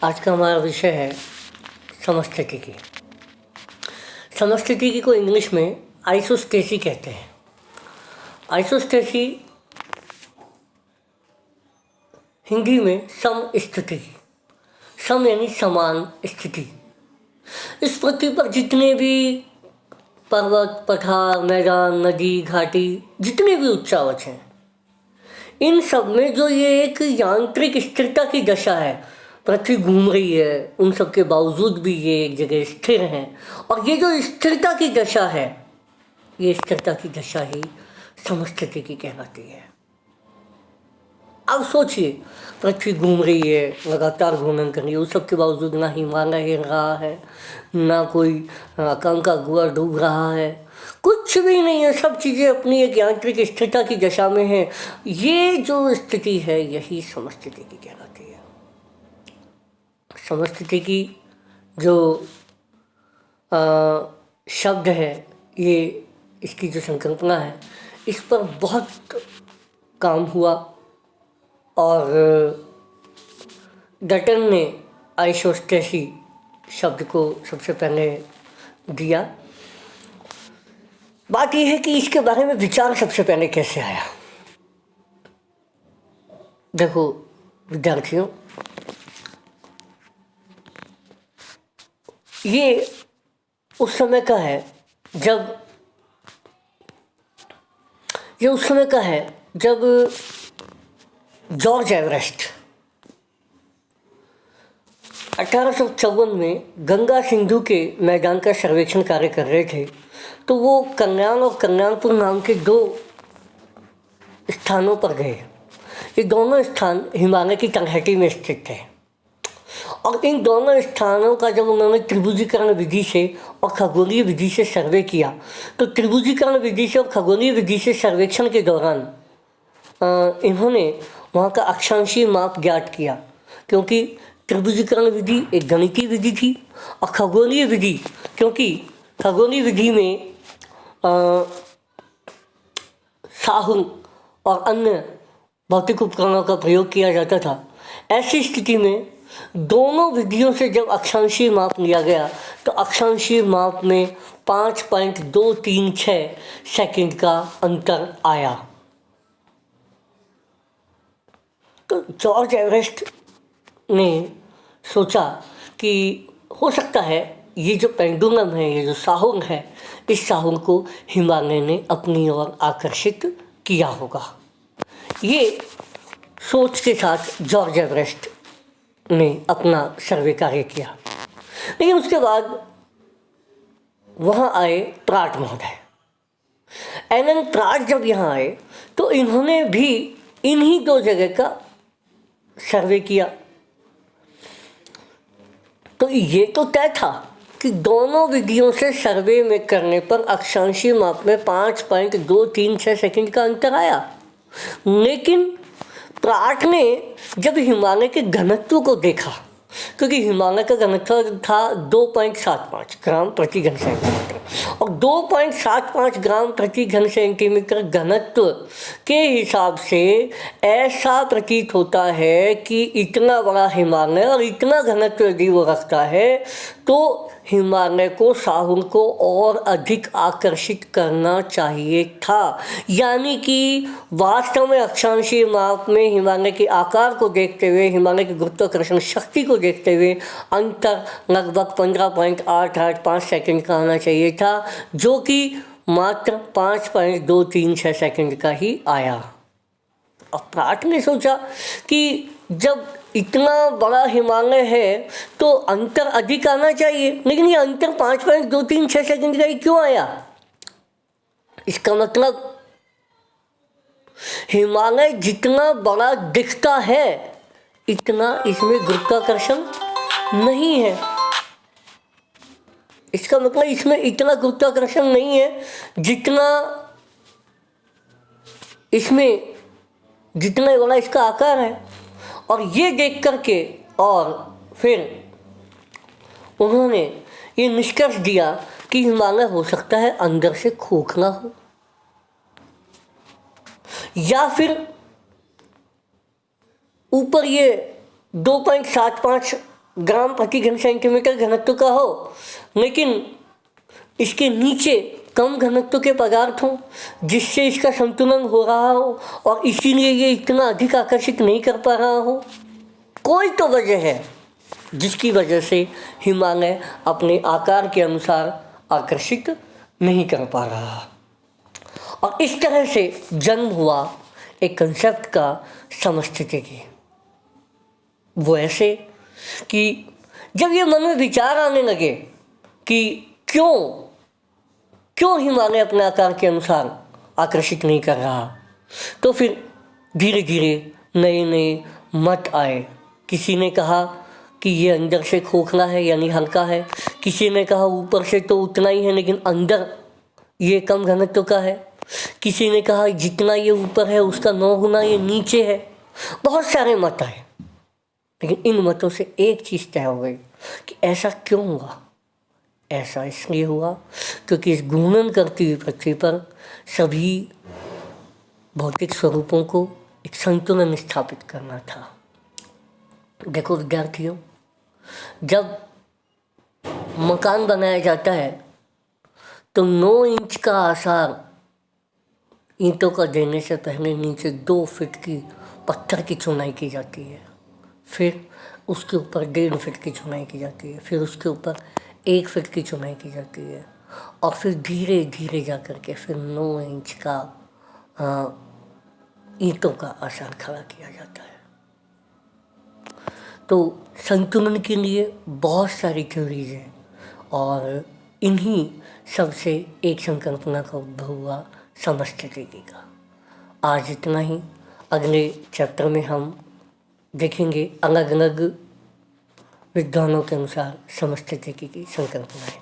आज का हमारा विषय है समस्थितिकी। समस्थितिकी को इंग्लिश में आइसोस्टेसी कहते हैं। आइसोस्टेसी हिंदी में समस्थिति, सम यानी समान स्थिति। इस पृथ्वी पर जितने भी पर्वत, पठार, मैदान, नदी, घाटी, जितने भी उच्चावच हैं, इन सब में जो ये एक यांत्रिक स्थिरता की दशा है, पृथ्वी घूम रही है, उन सब के बावजूद भी ये एक जगह स्थिर हैं। और ये जो स्थिरता की दशा है, ये स्थिरता की दशा ही समस्थितिकी कहलाती है। अब सोचिए, पृथ्वी घूम रही है, लगातार घूर्णन कर रही है, उस सब के बावजूद ना हिमालय हिल रहा है, ना कोई अकांकागुआ डूब रहा है, कुछ भी नहीं है। सब चीज़ें अपनी एक यांत्रिक स्थिरता की दशा में हैं। ये जो स्थिति है, यही समस्थितिकी कहलाती है। समस्थितिकी जो शब्द है, ये इसकी जो संकल्पना है, इस पर बहुत काम हुआ और डटन ने आइसोस्टेसी शब्द को सबसे पहले दिया। बात यह है कि इसके बारे में विचार सबसे पहले कैसे आया। देखो विद्यार्थियों, ये उस समय का है जब जॉर्ज एवरेस्ट 1854 में गंगा सिंधु के मैदान का सर्वेक्षण कार्य कर रहे थे। तो वो कल्याण और कल्याणपुर नाम के दो स्थानों पर गए। ये दोनों स्थान हिमालय की तलहटी में स्थित थे और इन दोनों स्थानों का जब उन्होंने त्रिभुजीकरण विधि से और खगोलीय विधि से सर्वे किया, तो त्रिभुजीकरण विधि से और खगोलीय विधि से सर्वेक्षण के दौरान इन्होंने वहाँ का अक्षांशीय माप ज्ञात किया। क्योंकि त्रिभुजीकरण विधि एक गणितीय विधि थी और खगोलीय विधि, क्योंकि खगोलीय विधि में साहुल और अन्य भौतिक उपकरणों का प्रयोग किया जाता था। ऐसी स्थिति में दोनों विधियों से जब अक्षांशीय माप लिया गया, तो अक्षांशीय माप में 5.236 सेकंड का अंतर आया। तो जॉर्ज एवरेस्ट ने सोचा कि हो सकता है ये जो पेंडुलम है, ये जो साहुल है, इस साहुल को हिमालय ने अपनी ओर आकर्षित किया होगा। ये सोच के साथ जॉर्ज एवरेस्ट ने अपना सर्वे कार्य किया। लेकिन उसके बाद वहाँ आए प्राट महोदय। एलन प्राट जब यहाँ आए, तो इन्होंने भी इन्हीं दो जगह का सर्वे किया। तो ये तो तय था कि दोनों विधियों से सर्वे में करने पर अक्षांशीय माप में 5.236 सेकंड का अंतर आया। लेकिन प्राट ने जब हिमालय के घनत्व को देखा, क्योंकि हिमालय का घनत्व था 2.75 ग्राम प्रति घन सेंटीमीटर, और 2.75 ग्राम प्रति घन सेंटीमीटर घनत्व के हिसाब से ऐसा प्रतीत होता है कि इतना बड़ा हिमालय और इतना घनत्व यदि वो रखता है, तो हिमालय को, साहुल को और अधिक आकर्षित करना चाहिए था। यानी कि वास्तव में अक्षांशीय माप में हिमालय के आकार को देखते हुए, हिमालय की गुरुत्वाकर्षण शक्ति को देखते हुए अंतर लगभग 15.885 सेकंड का आना चाहिए था, जो कि मात्र 5.236 सेकंड का ही आया। अब प्राट ने सोचा कि जब इतना बड़ा हिमालय है तो अंतर अधिक आना चाहिए, लेकिन ये अंतर 5.236 सेकंड का ही क्यों आया? इसका मतलब हिमालय जितना बड़ा दिखता है, इतना इसमें गुरुत्वाकर्षण नहीं है। इसका मतलब इसमें इतना गुरुत्वाकर्षण नहीं है जितना बड़ा इसका आकार है। और ये देख करके और फिर उन्होंने ये निष्कर्ष दिया कि हिमालय हो सकता है अंदर से खोखला हो, या फिर ऊपर ये 2.75 ग्राम प्रति घन सेंटीमीटर घनत्व का हो, लेकिन इसके नीचे कम घनत्व के पदार्थ हों जिससे इसका संतुलन हो रहा हो और इसीलिए ये इतना अधिक आकर्षित नहीं कर पा रहा हो। कोई तो वजह है जिसकी वजह से हिमालय अपने आकार के अनुसार आकर्षित नहीं कर पा रहा। और इस तरह से जन्म हुआ एक कंसेप्ट का समस्थिति की। वो ऐसे कि जब ये मन में विचार आने लगे कि क्यों हिमालय अपने आकार के अनुसार आकर्षित नहीं कर रहा, तो फिर धीरे धीरे नए नए मत आए। किसी ने कहा कि ये अंदर से खोखला है यानी हल्का है, किसी ने कहा ऊपर से तो उतना ही है लेकिन अंदर ये कम घनत्व का है, किसी ने कहा जितना ये ऊपर है उसका 9 गुना ये नीचे है। बहुत सारे मत आए, लेकिन इन मतों से एक चीज़ तय हो गई कि ऐसा क्यों हुआ। ऐसा इसलिए हुआ क्योंकि इस घूर्णन करती हुई पृथ्वी पर सभी भौतिक स्वरूपों को एक संतुलन स्थापित करना था। देखो विद्यार्थियों, जब मकान बनाया जाता है तो 9 इंच का आसार ईंटों का देने से पहले नीचे 2 फीट की पत्थर की चुनाई की जाती है, फिर उसके ऊपर 1.5 फीट की चुनाई की जाती है, फिर उसके ऊपर 1 फीट की चुनाई की जाती है और फिर धीरे धीरे जा कर के फिर 9 इंच का ईंटों का आसार खड़ा किया जाता है। तो संतुलन के लिए बहुत सारी थ्योरीज हैं और इन्हीं सबसे एक संकल्पना का उद्भव हुआ समस्थिति का। आज इतना ही। अगले चैप्टर में हम देखेंगे अलग अलग विद्वानों के अनुसार समस्थिति की संकल्पनाएं।